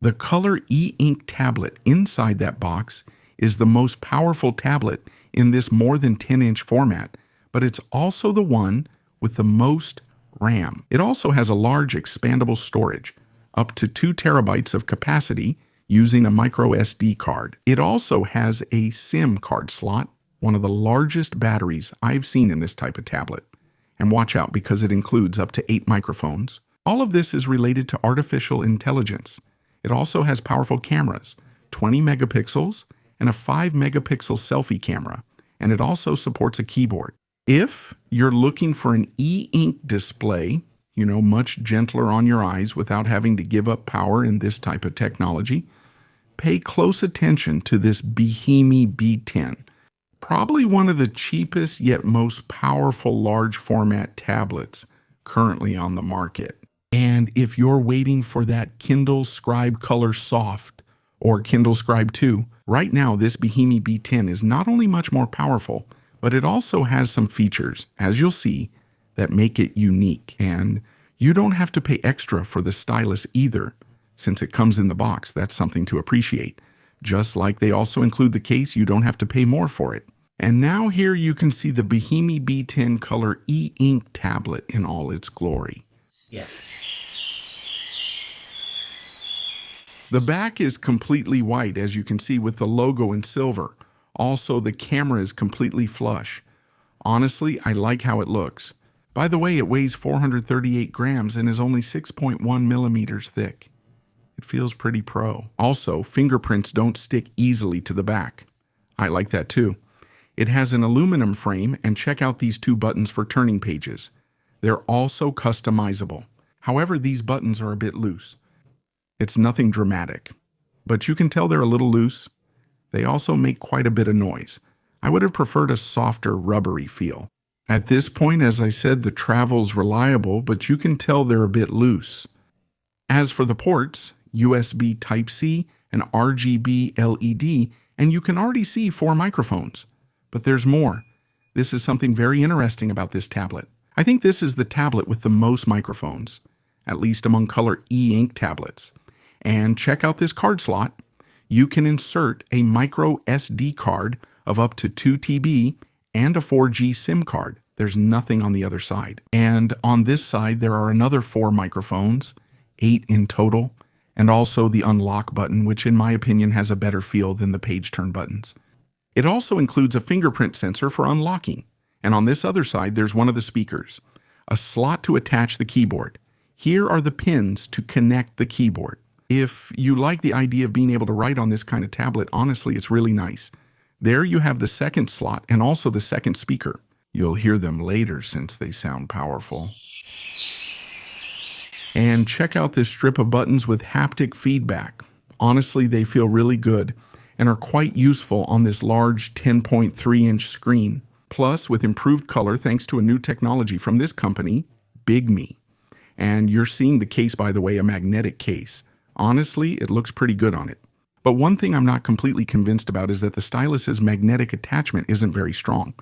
The Color e-ink tablet inside that box is the most powerful tablet in this more than 10-inch format, but it's also the one with the most RAM. It also has a large expandable storage, up to 2 terabytes of capacity using a micro SD card. It also has a SIM card slot, one of the largest batteries I've seen in this type of tablet. And watch out because it includes up to 8 microphones. All of this is related to artificial intelligence. It also has powerful cameras, 20 megapixels, and a 5 megapixel selfie camera, and it also supports a keyboard. If you're looking for an e-ink display, much gentler on your eyes without having to give up power in this type of technology, pay close attention to this Bigme B10. Probably one of the cheapest yet most powerful large format tablets currently on the market. And if you're waiting for that Kindle Scribe ColorSoft or Kindle Scribe 2, right now this Bigme B10 is not only much more powerful, but it also has some features, as you'll see, that make it unique. And you don't have to pay extra for the stylus either, since it comes in the box. That's something to appreciate. Just like they also include the case, you don't have to pay more for it. And now here you can see the Bigme B10 Color e-ink tablet in all its glory. Yes. The back is completely white, as you can see, with the logo in silver. Also, the camera is completely flush. Honestly, I like how it looks. By the way, it weighs 438 grams and is only 6.1 millimeters thick. It feels pretty pro. Also, fingerprints don't stick easily to the back. I like that too. It has an aluminum frame, and check out these 2 buttons for turning pages. They're also customizable. However, these buttons are a bit loose. It's nothing dramatic, but you can tell they're a little loose. They also make quite a bit of noise. I would have preferred a softer, rubbery feel. At this point, as I said, the travel's reliable, but you can tell they're a bit loose. As for the ports, USB Type-C and RGB LED, and you can already see 4 microphones. But there's more. This is something very interesting about this tablet. I think this is the tablet with the most microphones, at least among Color e-ink tablets. And check out this card slot. You can insert a micro SD card of up to 2 TB and a 4G SIM card. There's nothing on the other side. And on this side, there are another 4 microphones, 8 in total, and also the unlock button, which in my opinion has a better feel than the page turn buttons. It also includes a fingerprint sensor for unlocking. And on this other side, there's one of the speakers, a slot to attach the keyboard. Here are the pins to connect the keyboard. If you like the idea of being able to write on this kind of tablet, honestly, it's really nice. There you have the second slot and also the second speaker. You'll hear them later since they sound powerful. And check out this strip of buttons with haptic feedback. Honestly, they feel really good and are quite useful on this large 10.3-inch screen. Plus, with improved color thanks to a new technology from this company, Bigme. And you're seeing the case, by the way, a magnetic case. Honestly, it looks pretty good on it. But one thing I'm not completely convinced about is that the stylus's magnetic attachment isn't very strong.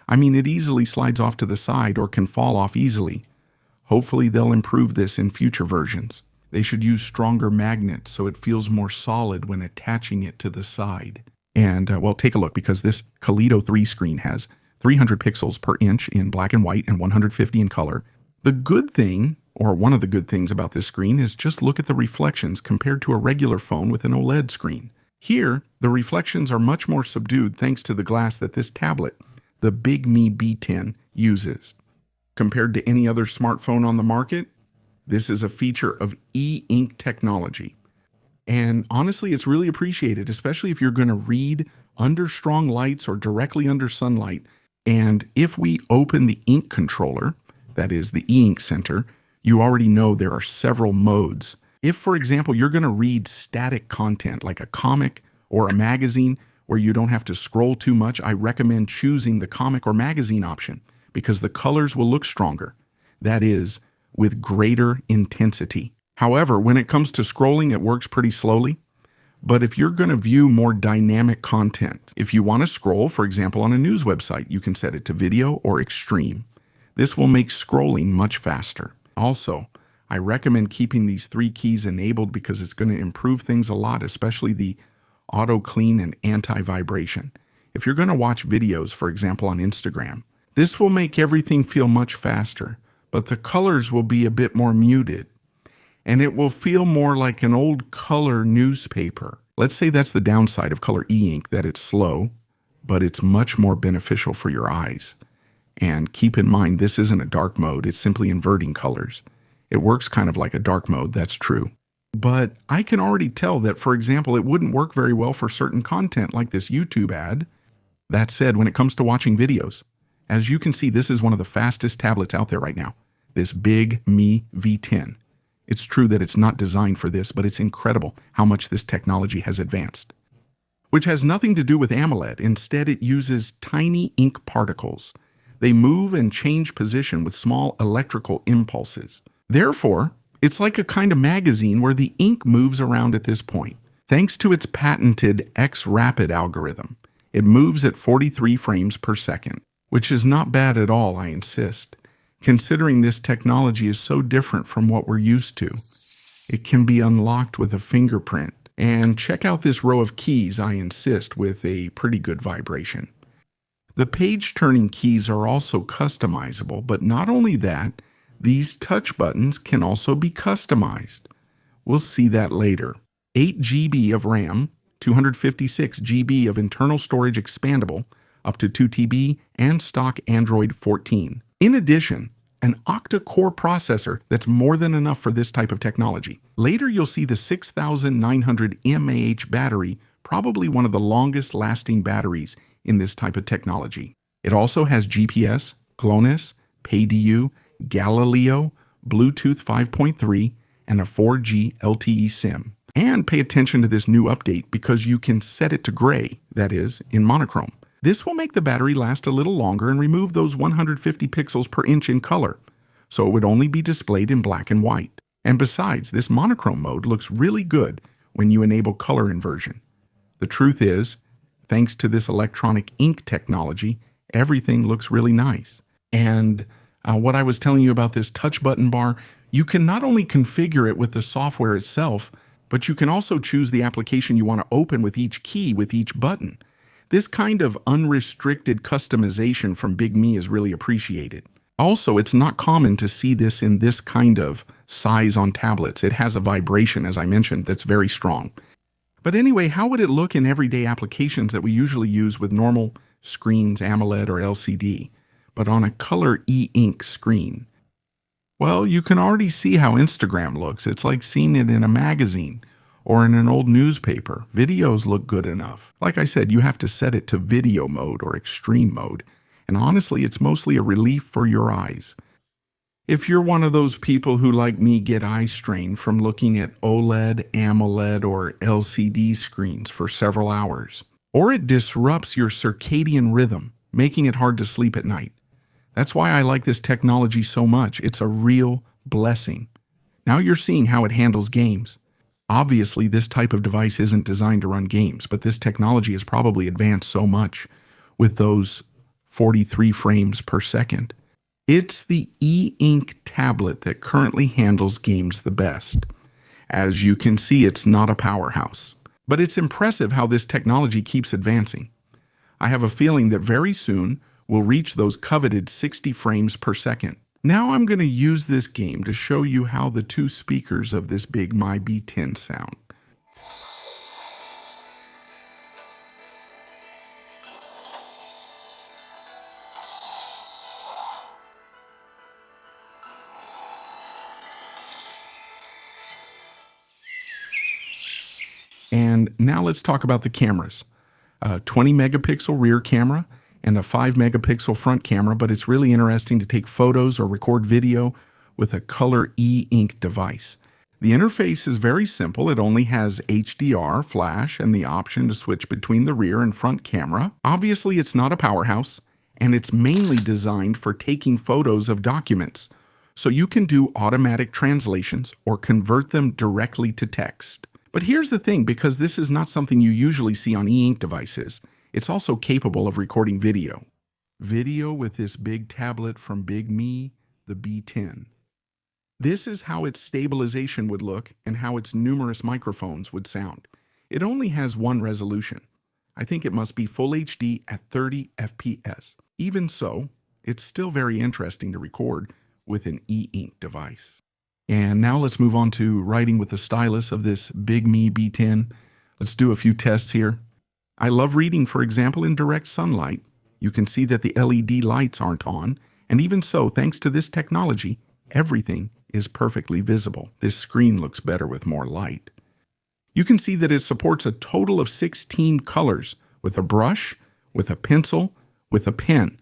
I mean, it easily slides off to the side or can fall off easily. Hopefully they'll improve this in future versions. They should use stronger magnets so it feels more solid when attaching it to the side. And, well, take a look, because this Kaleido 3 screen has 300 pixels per inch in black and white and 150 in color. The good thing, or one of the good things about this screen, is just look at the reflections compared to a regular phone with an OLED screen. Here, the reflections are much more subdued thanks to the glass that this tablet, the Bigme B10, uses. Compared to any other smartphone on the market, this is a feature of e-ink technology. And honestly, it's really appreciated, especially if you're going to read under strong lights or directly under sunlight. And if we open the ink controller, that is the e-ink center, you already know there are several modes. If, for example, you're going to read static content like a comic or a magazine where you don't have to scroll too much, I recommend choosing the comic or magazine option because the colors will look stronger. That is, with greater intensity. However, when it comes to scrolling, it works pretty slowly. But if you're going to view more dynamic content, if you want to scroll, for example, on a news website, you can set it to video or extreme. This will make scrolling much faster. Also, I recommend keeping these 3 keys enabled because it's going to improve things a lot, especially the auto clean and anti-vibration. If you're going to watch videos, for example, on Instagram, this will make everything feel much faster, but the colors will be a bit more muted, and it will feel more like an old color newspaper. Let's say that's the downside of color e-ink, that it's slow, but it's much more beneficial for your eyes. And keep in mind, this isn't a dark mode, it's simply inverting colors. It works kind of like a dark mode, that's true. But I can already tell that, for example, it wouldn't work very well for certain content like this YouTube ad. That said, when it comes to watching videos, as you can see, this is one of the fastest tablets out there right now, this Bigme B10. It's true that it's not designed for this, but it's incredible how much this technology has advanced. Which has nothing to do with AMOLED. Instead, it uses tiny ink particles. They move and change position with small electrical impulses. Therefore, it's like a kind of magazine where the ink moves around at this point. Thanks to its patented X-Rapid algorithm, it moves at 43 frames per second, which is not bad at all, I insist, considering this technology is so different from what we're used to. It can be unlocked with a fingerprint. And check out this row of keys, I insist, with a pretty good vibration. The page-turning keys are also customizable, but not only that, these touch buttons can also be customized. We'll see that later. 8 GB of RAM, 256 GB of internal storage expandable, up to 2 TB, and stock Android 14. In addition, an octa-core processor that's more than enough for this type of technology. Later, you'll see the 6900 mAh battery, probably one of the longest-lasting batteries in this type of technology. It also has GPS, GLONASS, PayDU, Galileo, Bluetooth 5.3, and a 4G LTE SIM. And pay attention to this new update because you can set it to gray, that is, in monochrome. This will make the battery last a little longer and remove those 150 pixels per inch in color, so it would only be displayed in black and white. And besides, this monochrome mode looks really good when you enable color inversion. The truth is, thanks to this electronic ink technology, everything looks really nice. And what I was telling you about this touch button bar, you can not only configure it with the software itself, but you can also choose the application you want to open with each key with each button. This kind of unrestricted customization from Bigme is really appreciated. Also, it's not common to see this in this kind of size on tablets. It has a vibration, as I mentioned, that's very strong. But anyway, how would it look in everyday applications that we usually use with normal screens, AMOLED or LCD, but on a color e-ink screen? Well, you can already see how Instagram looks. It's like seeing it in a magazine or in an old newspaper. Videos look good enough. Like I said, you have to set it to video mode or extreme mode, and honestly, it's mostly a relief for your eyes. If you're one of those people who, like me, get eye strain from looking at OLED, AMOLED, or LCD screens for several hours, or it disrupts your circadian rhythm, making it hard to sleep at night. That's why I like this technology so much. It's a real blessing. Now you're seeing how it handles games. Obviously, this type of device isn't designed to run games, but this technology has probably advanced so much with those 43 frames per second. It's the e-ink tablet that currently handles games the best. As you can see, it's not a powerhouse, but it's impressive how this technology keeps advancing. I have a feeling that very soon we'll reach those coveted 60 frames per second. Now I'm going to use this game to show you how the 2 speakers of this Bigme B10 sound. And now let's talk about the cameras. A 20 megapixel rear camera and a 5 megapixel front camera, but it's really interesting to take photos or record video with a color e-ink device. The interface is very simple. It only has HDR, flash, and the option to switch between the rear and front camera. Obviously, it's not a powerhouse, and it's mainly designed for taking photos of documents, so you can do automatic translations or convert them directly to text. But here's the thing, because this is not something you usually see on e-ink devices, it's also capable of recording video. Video with this big tablet from Bigme, the B10. This is how its stabilization would look and how its numerous microphones would sound. It only has one resolution. I think it must be Full HD at 30 FPS. Even so, it's still very interesting to record with an e-ink device. And now let's move on to writing with the stylus of this Bigme B10. Let's do a few tests here. I love reading, for example, in direct sunlight. You can see that the LED lights aren't on, and even so, thanks to this technology, everything is perfectly visible. This screen looks better with more light. You can see that it supports a total of 16 colors with a brush, with a pencil, with a pen.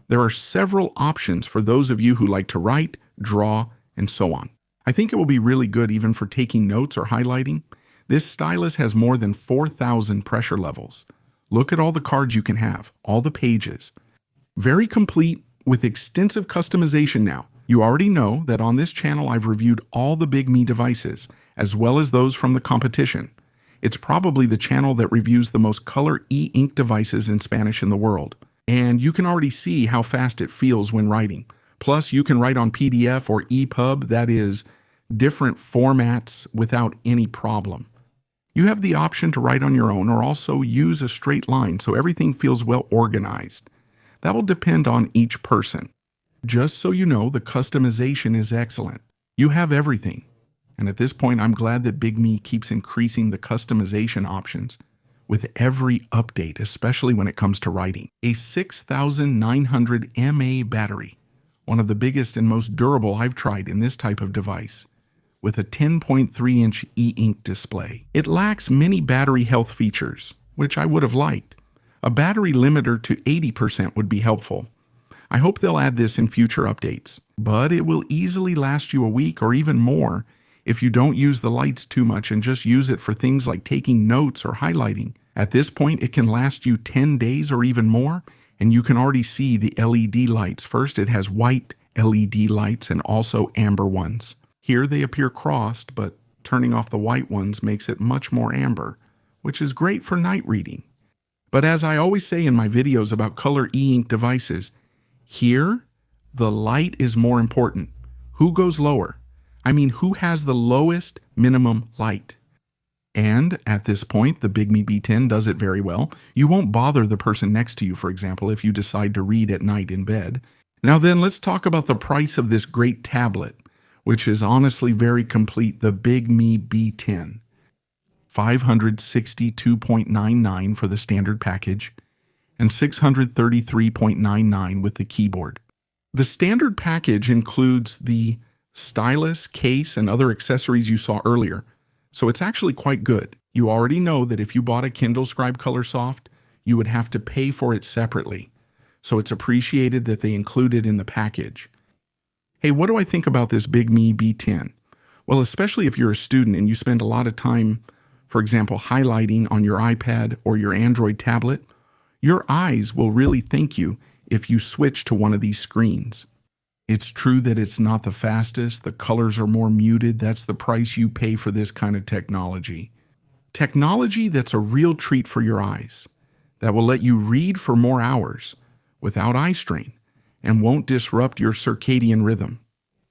There are several options for those of you who like to write, draw, and so on. I think it will be really good even for taking notes or highlighting. This stylus has more than 4,000 pressure levels. Look at all the cards you can have, all the pages. Very complete with extensive customization now. You already know that on this channel I've reviewed all the Bigme devices, as well as those from the competition. It's probably the channel that reviews the most color e-ink devices in Spanish in the world. And you can already see how fast it feels when writing. Plus, you can write on PDF or EPUB, that is, different formats without any problem. You have the option to write on your own or also use a straight line so everything feels well organized. That will depend on each person. Just so you know, the customization is excellent. You have everything. And at this point, I'm glad that Bigme keeps increasing the customization options with every update, especially when it comes to writing. A 6900 mAh battery, one of the biggest and most durable I've tried in this type of device, with a 10.3-inch e-ink display. It lacks many battery health features, which I would have liked. A battery limiter to 80% would be helpful. I hope they'll add this in future updates, but it will easily last you a week or even more if you don't use the lights too much and just use it for things like taking notes or highlighting. At this point, it can last you 10 days or even more, and you can already see the LED lights. First, it has white LED lights and also amber ones. Here they appear crossed, but turning off the white ones makes it much more amber, which is great for night reading. But as I always say in my videos about color e-ink devices, here, the light is more important. Who goes lower? I mean, who has the lowest minimum light? And at this point, the Bigme B10 does it very well. You won't bother the person next to you, for example, if you decide to read at night in bed. Now then, let's talk about the price of this great tablet, which is honestly very complete, the Bigme B10. $562.99 for the standard package, and $633.99 with the keyboard. The standard package includes the stylus, case, and other accessories you saw earlier, so it's actually quite good. You already know that if you bought a Kindle Scribe ColorSoft, you would have to pay for it separately, so it's appreciated that they include it in the package. Hey, what do I think about this Bigme B10? Well, especially if you're a student and you spend a lot of time, for example, highlighting on your iPad or your Android tablet, your eyes will really thank you if you switch to one of these screens. It's true that it's not the fastest, the colors are more muted, that's the price you pay for this kind of technology. Technology that's a real treat for your eyes, that will let you read for more hours without eye strain and won't disrupt your circadian rhythm.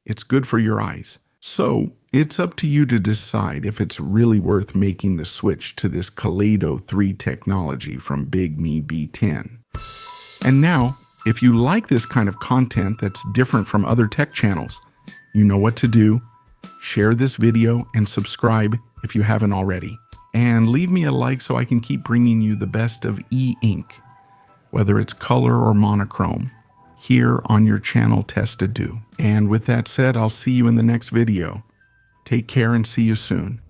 It's good for your eyes. So, it's up to you to decide if it's really worth making the switch to this Kaleido 3 technology from Bigme B10. And now, if you like this kind of content that's different from other tech channels, you know what to do. Share this video and subscribe if you haven't already. And leave me a like so I can keep bringing you the best of e-ink, whether it's color or monochrome, here on your channel Test-A-Do. And with that said, I'll see you in the next video. Take care and see you soon.